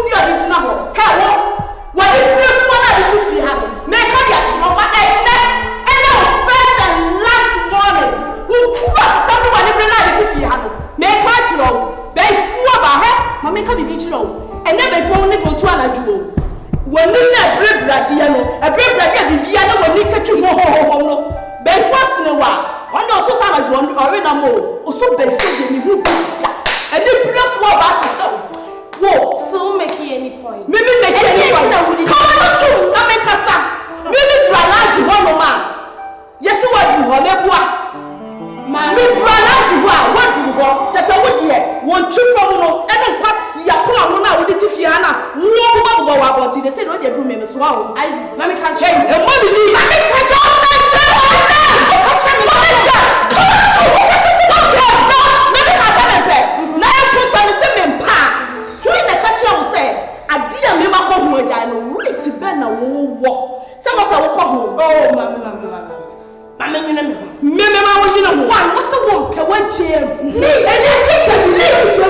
be original. Hello. What if you want to see her? Make her get you know what I and our first and last morning. Who cross someone in the night to see her? Make her you know. They fool about her. Mamma can be you know. And then before we go to another duo. When we have bread, a bread, the other will link to more. They first in a while. One also time I do or in a more. Or so before you move. And they put up for about yourself. Whoa, so making any point. Maybe make any point. Come on, too. I make a son. Maybe to a large one man. Yes, what you want, man. Maybe to a large one. What do you want? Just a wood here. One true from and then pass your corner with the Fiana. Whoa, about it. They said, what you're doing, Miss Wow. Mammy can't change. And what did you? Mammy can't change.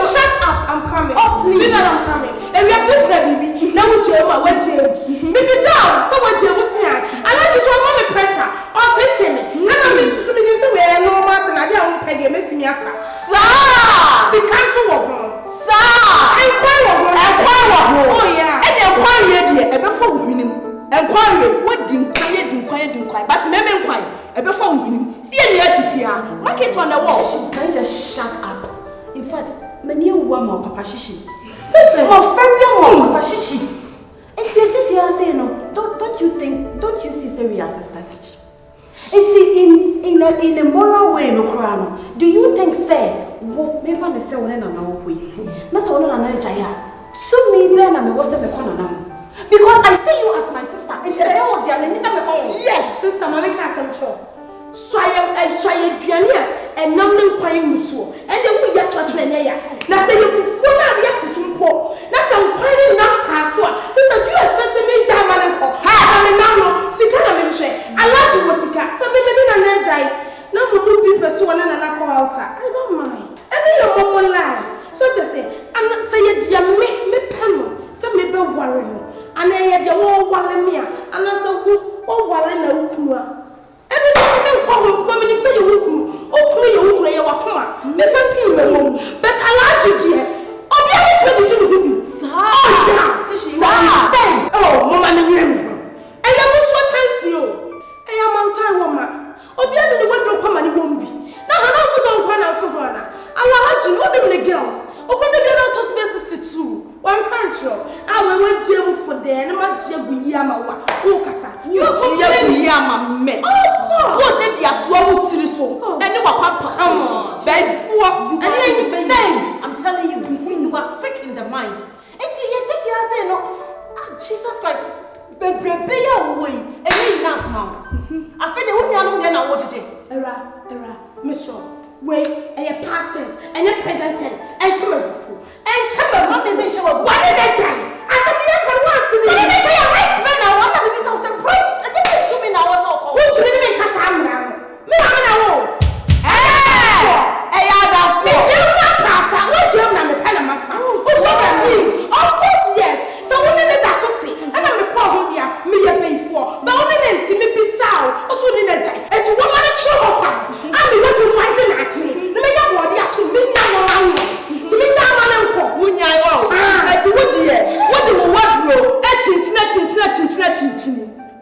Shut up, I'm coming. Oh, please. I'm coming. And we have to baby. Now we James, what James? Maybe so what James was saying. And I just want my pressure. Oh, it's him. And I'm going to me so we are no matter. I don't pay you, make me a fat. Sir! The council of home. Sir! Oh, yeah. And they're quiet, and before we him. And quiet, what didn't quiet. But never quiet. And before we him. See any other fear. Mark it on the wall. Can you just shut up? In fact, many woman, Papa Shishi. Sister, oh, very young Papa Shishi. It's if you are saying no, don't you see we are sisters? It's in a moral way, no crown. Do you think, say, maybe I say one another way? Not so one another AGYA. So me, then I was a corner. Because I see you as my sister. Yes, sister, Mammy can't control. So I am Piania and nothing quite mutual. And then we are church men. Now say you full of reactions from poor. Now some quite enough castle. Since you expect me German and call. I'm a man of Sikana Ministry. I like you was Sika. So maybe I didn't energy. Now we will be pursuing and I call outside. I don't mind. And then your mom will lie. So to say, I'm not saying, dear me penal. Some may be worrying. And then you won't worry me. And I said, who worry no. Everything come in say you will oh you wakoma me fa pin me mom but alaji je obi a me to do sir say oh mama me nwem e ya mutu chance yo e ya mansan woma obi a de wadro kwama ni bombi na hana fu so nkwa na to hona alaji no them girls okone be na to space 62 one country I we je for there na ma je guyi ama wa o kasa you je guyi ama me what said you are so so and you are pampas I'm telling you when you are sick in the mind and if you are saying no Jesus Christ baby ya way and enough now I feel the only alone na what did era miss wait and your past tense and your present tense and some not maybe show what did they tell I said you can want to me what did they tell you right man I want to be so surprised I didn't do me now what's all what you mean because I'm now me I'm now hey Adam me do not pass what do you me pen my phone of course yes so when did that something and I'm call him here me a pay for but when did me be sound also did that and you want to show up I'm the one to like it actually no me that body actually me now to me that man uncle wunya oh at what do wardrobe tintina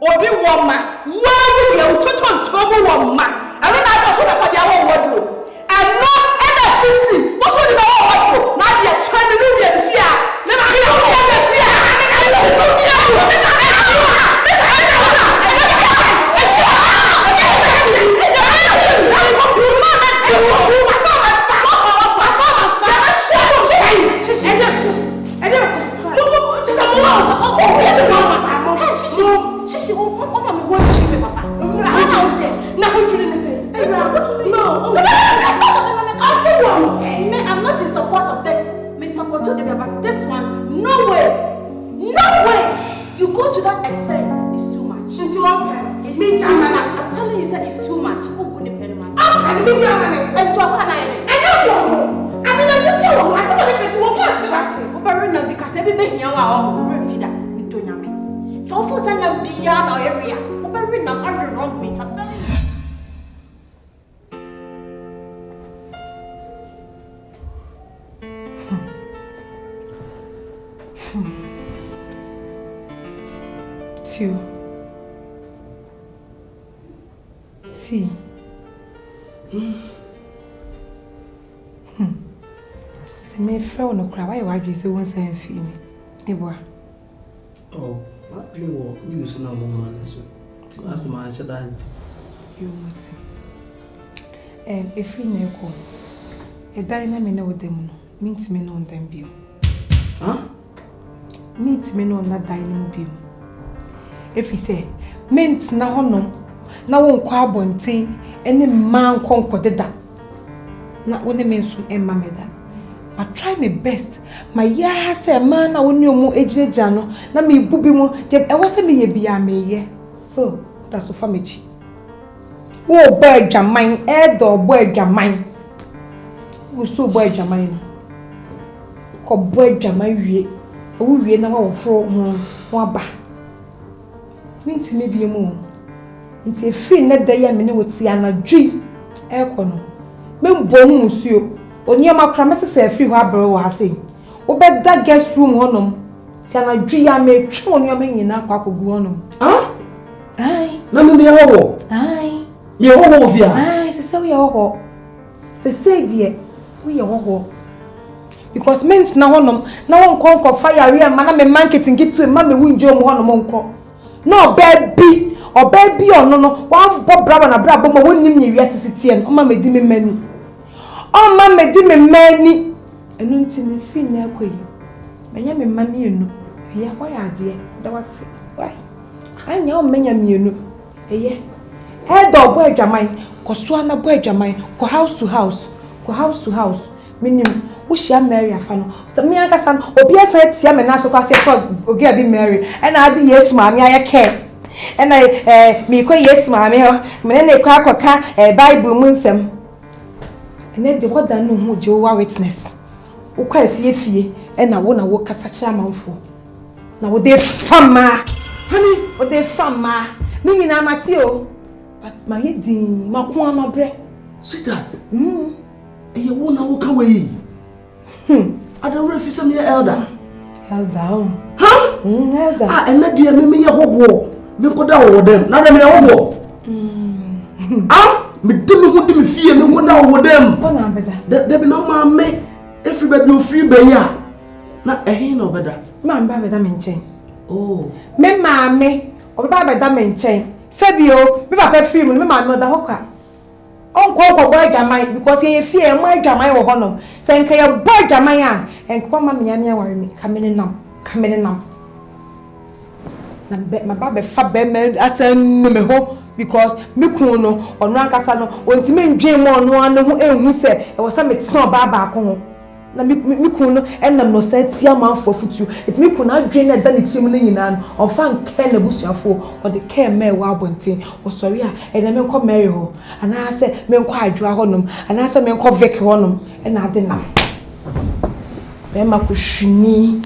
obi woma wa you toton tobo woma and na do so na dia wardrobe and no and sisi what so the wardrobe na dia chane no dia fia na ma dia o dia fia I'm not in support of this. Mr. Porto, but this one, no way. You go to that extent, it's too much. It's too much. I'm telling you, sir, it's too much. Because every day Tio. See. Se me fell no cry. Why you say one say feel me? Eboa. Oh, what do you use now, Mama? To ask my child. You what? If we never a dynamic know them, meet me on them view. Huh? Meet me on that dining view. If he say, mint na hono, na won kwa bontin, any man conquer that. Na one mensu Emma meda. I try my best. My ya say man na woni omo ejire jano, na me bubi mu, dem e wose me ye bia me ye. So, that's so family. Oh boy Jamai, do boy Jamai. Wo so boy Jamai no. Ko boy Jamai wie. Wo wie na wo fro ho aba. Minti me bia mu. Nti e free na da ya me ne woti anadwi e ko no. Me mbo hu musuo. Onioma kra me se free ho abere wo ase. Wo be da guest room honom. Ti anadwi ya me twa onioma nyina kwa kogu honom. Ah? Ai. Na me ho. Ai. Me ho via. Ai, se we ho. Se say die, we ho. Because mint na honom, na won konko fire we ma na me marketing gitu ma me wunje mu honom nko. No baby, o baby ono no, wan bo braba na braba mo wonim nye wi asisitie no, o ma me di me mani. O ma me di me mani. Enu nti ne fi na akoyi. Menya me ma mienu. Eya boy ade, da wase. Why? Anya o menya mienu. Eye. Head of boy Jamai, Kosua na boy Jamai, ko house to house, ko house to house. Minim, wo shia Mary afano. So me aka san obi asa tia me na so kwa se for ogi abi Mary. And I di yes ma me aye care. And I me ko yes ma me ho. Me na kwa akoka Bible mu nsem. And the what that no hu Jehovah Witness. Wo kwa fie and na wo kasa cha manfo. Na wo dey fama. Honey, wo dey fama. Me nyina mate o. But my head in my corner bread. Sweetheart. And you won't walk away. I don't know if it's some elder. Elder. Huh? Elder. Ah, and that dear me a whole. Me go down with them. Now me a whole. Ah, me didn't go to me fear. Me go down with them. What am better? There be no man me. Everybody you free by ya. Now a he no better. Man, baby, that mean chain. Oh. Me mammy, or baby, that mean chain. Sabio, me papa free me ma no da hoka. Uncle boy Jamai because he fear my Jamai or honor. Say can you boy Jamai and come ma me worry me. Come in now. Na bet my baby fa be me asen no me ho because me kun no ono ankasa no ontime ndwe mo no anu ho ehu se e wo sa me tino ba ko ho. Na me kun no enam no sa tia manfo futu etimi kun na dwen na da ne tim no nyina no onfa nke na busuafo o de care me wa abontin o sori a e na me nko Mary ho ana se me nko adwa honom ana se me nko Vic honom e na ade na be ma ko hwini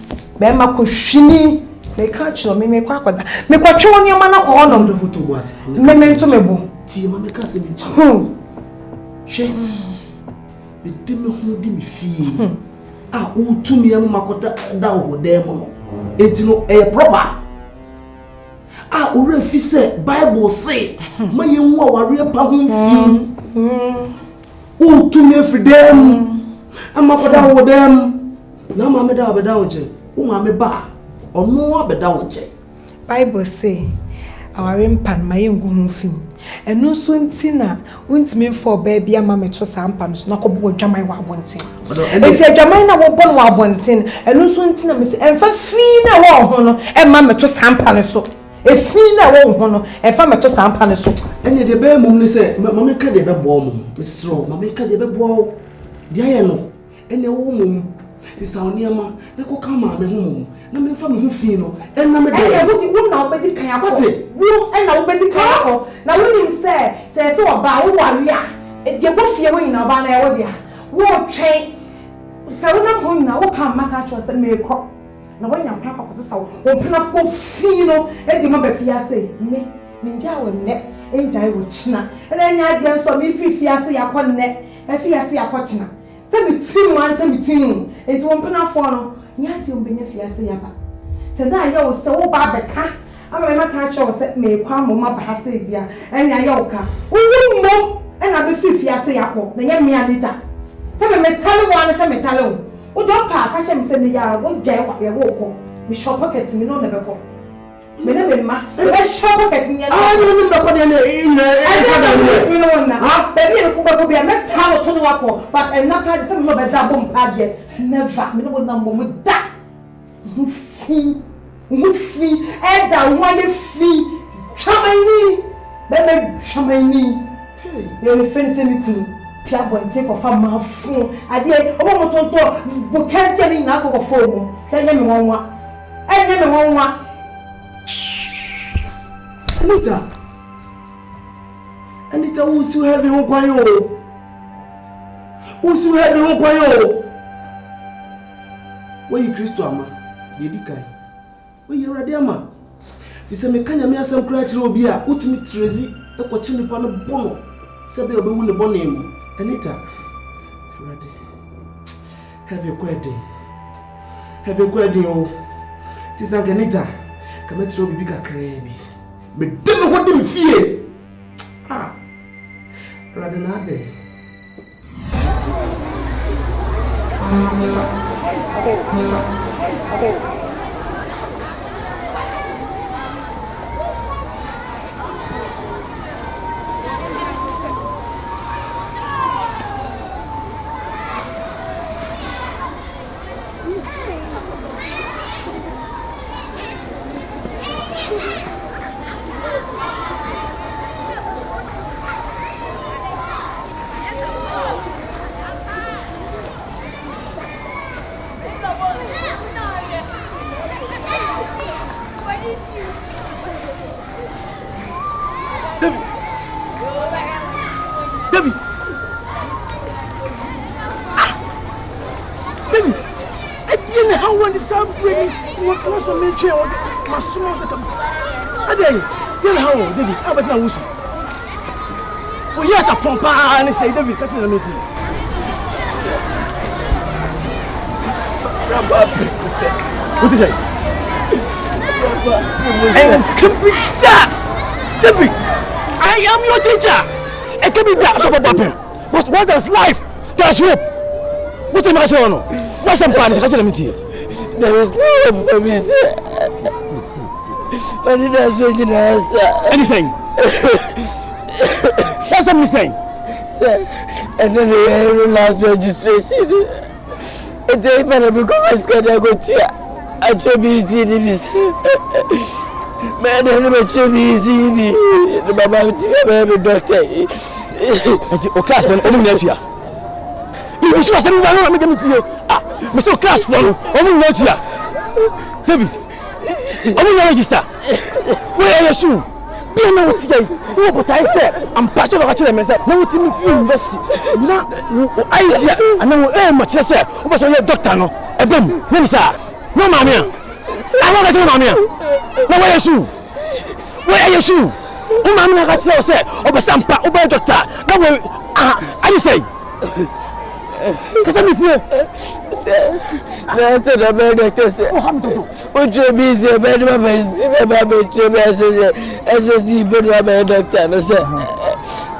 me ka chiro me kwa akoda me kwa twe oni ma na ko honom do foto bo ase me nto me bo ti ma me ka se me chi hwe me de me ho di me fie ah o tu me am makota da ho dem no enti no e proper ah o re fi se Bible say ma ye nwa ware pa ho fi o tu me fi dem amakoda ho dem na ma me da obeda ho je o ma me ba ono abeda wo je Bible say our impan my ngu fi enu so ntina untimi for baby ama me to sampa no na kobo dwamai wa abonten enti dwamai na wo bon wa abonten enu so ntina me se emfa fi na wo ho no e ma me to sampa no so e fi na wo ho no e fa me to sampa no so ene de be mum ni se mama ka de be bo mum misro mama ka de be bo dia ye no ene wo mum ti sa oniama na ko kama me ho na me fa me ho fi no ena me de wo na obedi kan akọ wo ena obedi kan akọ na wo nim se oba wo ware a de go fie wo nyina oba na e wo dia wo twen se wo na ho nyina wo pa maka cho se me kọ na wo nyam kwa kwa sa wo pina fo fi no e de ma ba fi ase me nja wo ne enja wo china ena nya de nso me fi ase yakọ ne e fi ase yakọ china se me tim wan se me tim enti wo pina fo no nya de obenye fi ase yaba se da ya wo se wo ba beka ama me maka cho se me kwa mama ba ha se dia enya ye oka wo mom ena be fifi ase yakọ na ye me Anita se me metale wo ane se metale wo do pa ka she me se ne ya wo jai wa ye wo ko me shop pocket mi no na be ko me na be ma be shop pocket ni ah no no be ko de na ha baby e ko be ko bia me ta wo to no wakọ but ena pa se me no be da bom pa de never me no wo na mom da fi eda won ye fi chamani bebe chamani ye me fen se mi kunu pia bonte ko fa ma fun ade obo mo tonto bo kanje ni na ko fo mu tanye me wonwa enye me wonwa Anita usi heavy ho kwan yo usi heavy ho kwan yo wo yi Kristo ama ye di kai wo yi Awurade ama fi se me kanya me asem kura kire obi a utimi trezi ekoche nipa no bono se be obewu ne bono mu Anita Awurade heavy kwede o ti sa Anita kama kire obi ka kra bi me dem ho dem fie ah Awurade na ade David, how about now? Oh yes, a pompa and say David, catch the meeting. What's he say? David, I am your teacher. I can be that so but what is life? There's hope. What's the matter? What's some plan? Catch the meeting. There is no hope for me, sir. What did I say to the answer? Anything? What's up, saying? Sir, and then the last registration. It's a fan of a scared I go to. I should be easy to be man, I never should be easy. The Baba will doctor. O class for only next year. You should have said, I'm going to you. Ah, Mr. Class for only next year. David, I'm going to register. Where are your shoes? Be a man with you. What I said, I'm passionate about it myself. No, to me, university. No, idea. And I will earn much less. What's your doctor? No, ADOM. No, sir. No, mamma. I want to say, mamma. No, where are your shoes? Where are your shoes? Oh, mamma, I say, over some part, over doctor. No, I say. Because I'm here. That's what I'm going to say. What you're busy about my SSC, but I'm doctor.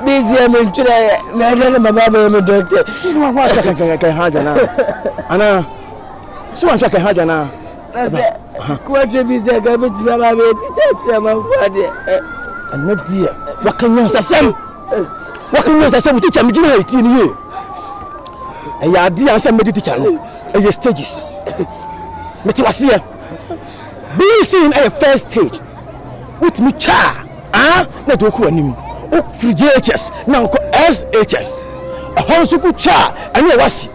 Busy, I'm in try. My Baba, I'm a doctor. You know what I can hide now. Anna, so I can hide now. What you're busy, I'm going to teacher, my father. And not dear. What can you say? What can you say? Teacher, I'm doing here. And your idea and some meditation and your stages. But you was here. Being seen at first stage with me cha. Not to who free JHS now SHS. A whole so good cha and you was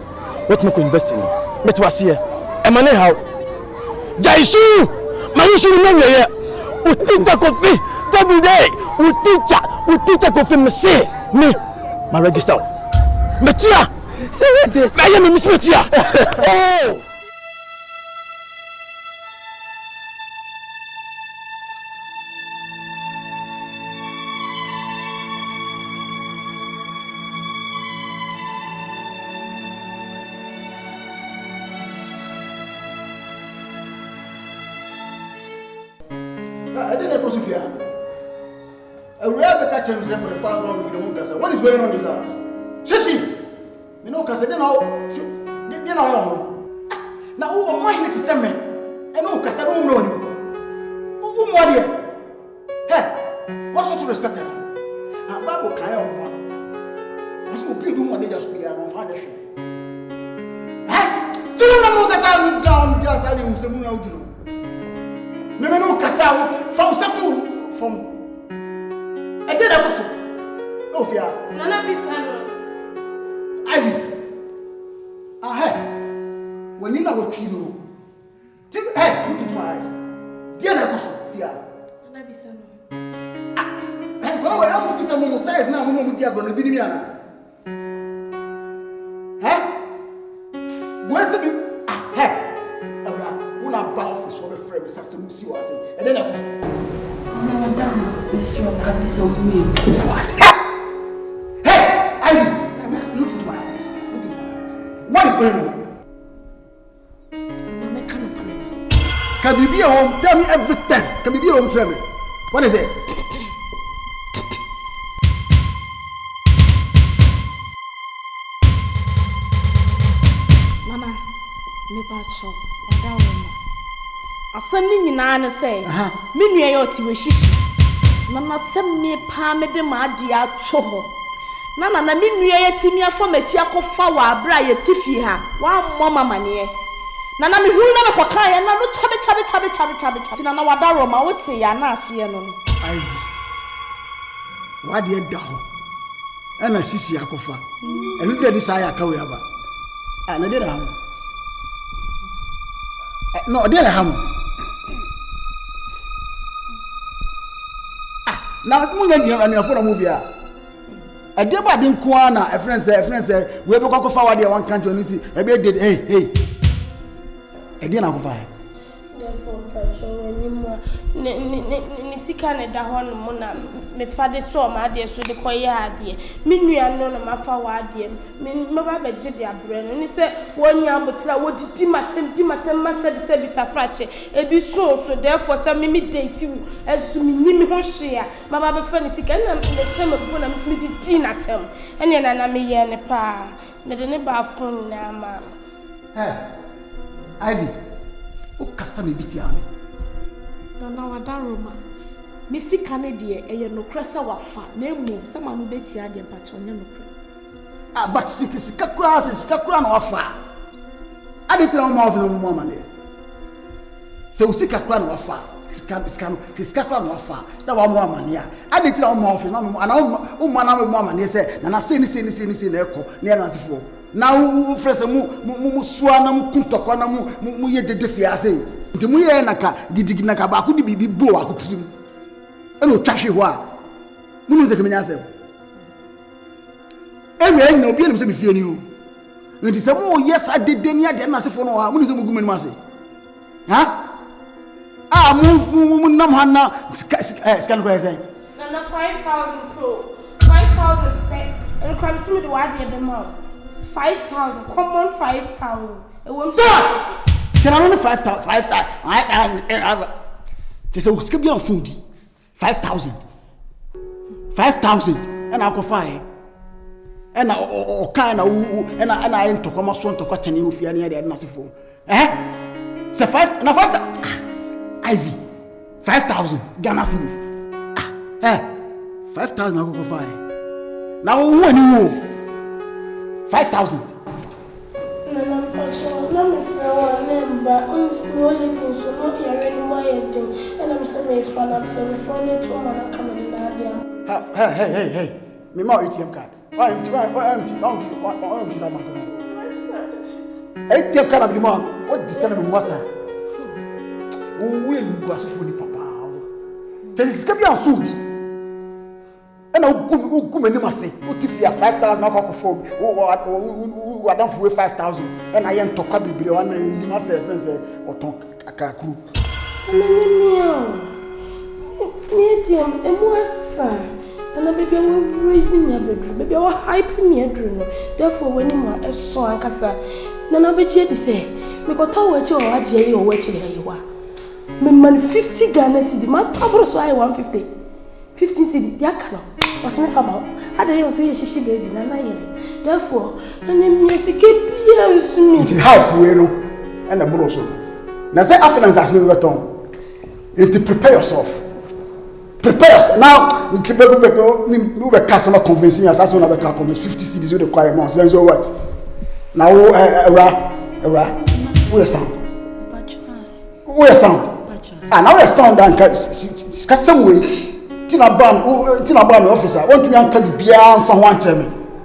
what me invest in. But was here. And money how Jaisu, my issue remember here. We teacher coffee every day. We teacher coffee me say me my register. But yeah. Say what is I am a Miss Mutia. Oh. I didn't know Sophia. A rare catch himself for the past 1 week. What is going on this hour? Shishi! You know, because I didn't know. Now, who am I to send me? And who because I don't know him? Who are you? Hey, what sort of respect? I'm Bible kind of one. What's the people who just be on fire? Hey, do you know that I'm down just as you say? Maybe no Casal from Satu from I did a person. Oh, yeah. Nana Bissano. Ivy. Hey. When you know what you know. Hey, look into my eyes. Dear Nakoso, fear. Nana Bissano. And go away, I'm for some size now. We know what you're going to be. Huh? Where's the hey? When I bow for so many friends, I see what I say. And then I go. Mr. Cabisa, what? Hey, Ivy, look into my eyes. Look into my eyes. What is going on? Can you be home? Tell me everything. Can you be home? Tell me. What is it? Mama, me bacho. Oda woma. Asem ni nyina ne say. Me nua ye oti we hihyi. Na na sem me pa me de ma ade ato ho. Na me nua ye timi afo machi akofa wa abra ye tifi ha. Wa mmọ mama ne. Na me huru na me kwaka ye na no chabe. Na wada roma wote ya na ase ye no. Ai. Wa de da ho. Ana sisi akofa. Enu de di sai aka we aba. Ah na de na ho. No, de na ha. Now, Munya and your phone movie. A dear bad in Kuana, a friend said, we will go forward there 1 country and see. A bit did, hey. I didn't have fire. Therefore, Patrol, when you more Nisicane da Hon Mona, me father saw my dear, so the choir dear. Minui unknown of my forward dear. Mabba Jedia Bren, and he said, 1 year, but I would Timatem must have said it a frache. It be so therefore, some date you as to me, Hoshia. My Baba Fancy can in the summer before I'm with me dinner term. And then I may and a pa. Made a neighbor phone now, ma'am. Hey, Ivy, who custom be tiani? Nana wada Roma. Missy Canadian, a no cressa wafa, name someone who bet you the patron. Ah, but sick is Kakras is Kakran or far. I didn't know more of no money. So sick a crown or far. Scakran or far. That was more money. I didn't know more of it. And I'm more money said, and I say this in echo near us before. Now, fresh mu swana mu kuntokwana mu ye de fiase. Nti mu ye naka gidiginaka ba ku di bibi bo akutrim. E no twahwe ho a. Mu nu sekemenya asem. Ewe na obi enim se me fie ni o. Nti se mu yes adede ni ade na asefo no ha. Mu nu se mu gumeni ma se. Ha? Ah mu nam ha na scan ko ese. Na 5,000 pro. 5,000 pay. And come see me the word the amount. 5,000, common 5,000. It won't. Sir, can I only 5,000? 5,000. Just a skip your food. 5,000. 5,000. And I'll go fire. And I kind of and I ain't to come out soon to cut any of you near the massive. Eh? So 5 and 5,000. Ivy. 5,000. Ghana cedis. Eh? 5,000 I'll go fire. Now when you 5,000. No, Patrol, not me for one name, but only things so not hear any more thing. And I'm saying, fun, I'm saying, for me, 2 man coming in there. Hey. Me more ATM card. Why empty? ATM card of the man. What this kind of wasa? Who will go as for the papa? Just skip your food. And I'll come and say, what if you have 5,000 alcohol who are done for 5,000 and I am to come be the one and you must say, or talk a car crew. Medium, and what's then I baby will raising your bedroom, baby, I will hyping me a dream. Therefore, when you are a song, Cassa, none of it yet to say, because tell what you are, Jay, or what you are. me man 50 Ghana cedi man tabro so I 150 15 cedi dia kana was me fama ada you say shishi baby na yele therefore anyem sike bia nsumi it help we no and bro so na say finance as me beton it prepare yourself now we keep we be customer convincing us as we na be convince 50 cedis we dey require more then so what now era we sound now we sound dan ka some way tina bam officer want to yanka bibia amfa ho anche me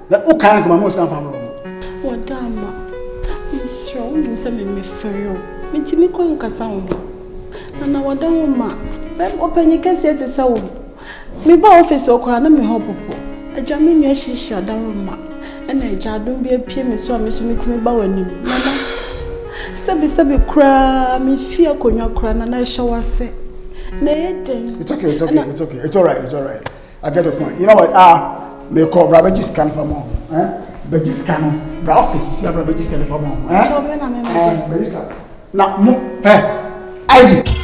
na o kan ka mo scan family mo wadama isho ni se me feyo mitimi ko nkasa wo na wadawo ma openye kesi ete se wo me ba office okura na me ho popo aja me nua shisha dawo ma na aja adom bi apie me so mitimi ba wanim mama sebi kura me fia konwa kura na ehwase. It's okay. It's all right. I get the point. You know what? Me call Brabeji scan for more. Beji scan. Bra office see Brabeji scan for more. Beji scan. Now, Ivy.